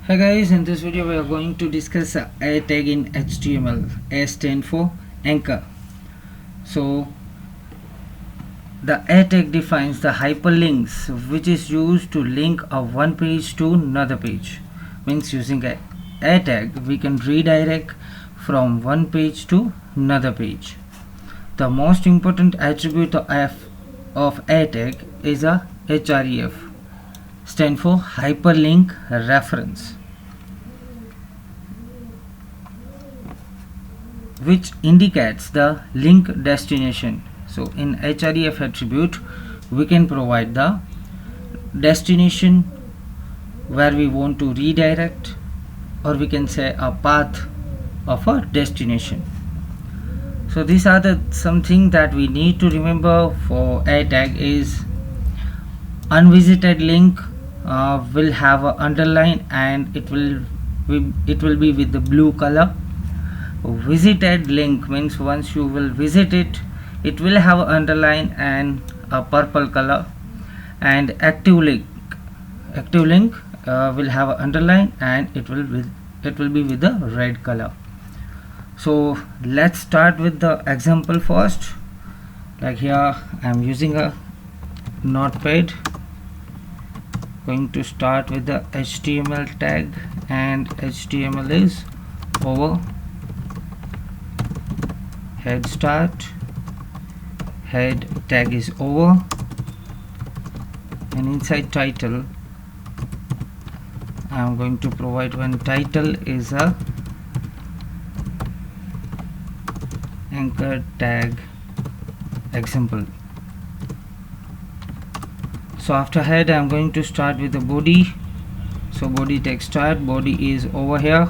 Hi guys, in this video we are going to discuss a tag in HTML. A stands for anchor. So the a tag defines the hyperlinks which is used to link a one page to another page. Means using a tag we can redirect from one page to another page. The most important attribute of a tag is a href, stand for hyperlink reference, which indicates the link destination. So in href attribute we can provide the destination where we want to redirect, or we can say a path of a destination. So these are the something that we need to remember for a tag is unvisited link will have a underline and it will be with the blue color. Visited link means once you will visit it, it will have an underline and a purple color. And active link will have an underline and it will be with the red color. So let's start with the example first. Like here I am using a notepad, going to start with the HTML tag, and HTML is over, head start, head tag is over, and inside title I am going to provide one title is a anchor tag example. So after head I am going to start with the body. So body tag start, body is over here,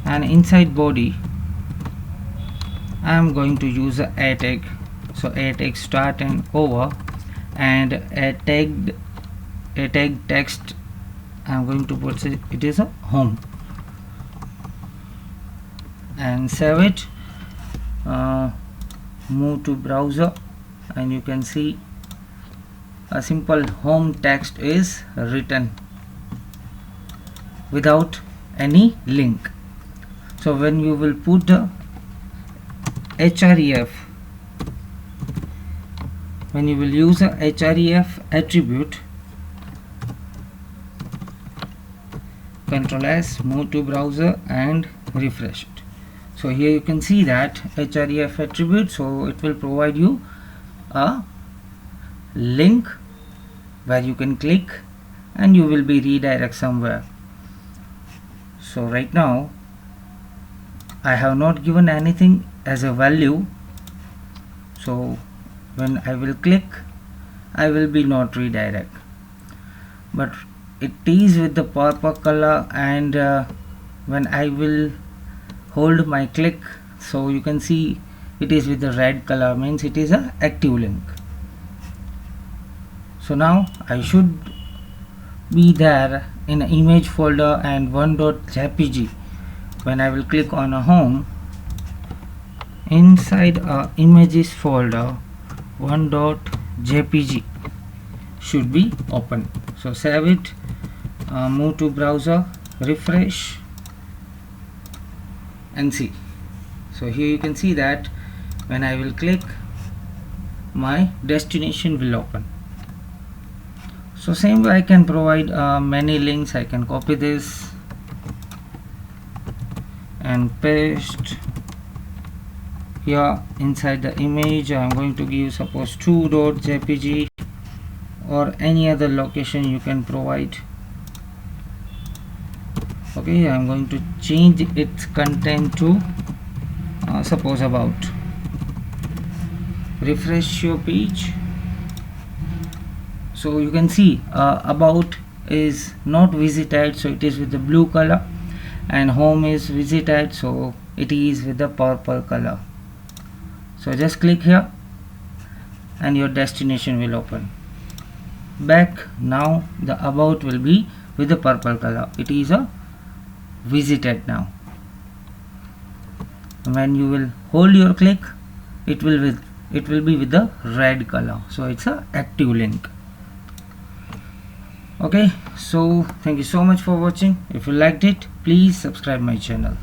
and inside body I am going to use a tag. So a tag start and over, and a tag text I am going to put it is a home, and save it. Move to browser and you can see a simple home text is written without any link. So when you will put the href, when you will use a href attribute, Ctrl S, move to browser and refresh it. So here you can see that href attribute, so it will provide you a link where you can click and you will be redirect somewhere. So right now I have not given anything as a value, so when I will click I will be not redirect, but it is with the purple color, and when I will hold my click, so you can see it is with the red color, means it is a active link. So now I should be there in an image folder and 1.jpg. when I will click on a home, inside a images folder 1.jpg should be open. So save it, move to browser, refresh and see. So here you can see that when I will click, my destination will open. So same way I can provide many links. I can copy this and paste here inside the image. I am going to give suppose 2.jpg or any other location you can provide. Okay, I am going to change its content to suppose about. Refresh your page. So you can see about is not visited, so it is with the blue color, and home is visited, so it is with the purple color. So just click here and your destination will open. Back, now the about will be with the purple color, it is a visited now. When you will hold your click, it will be with the red color, so it's a active link. Okay, so thank you so much for watching. If you liked it, please subscribe my channel.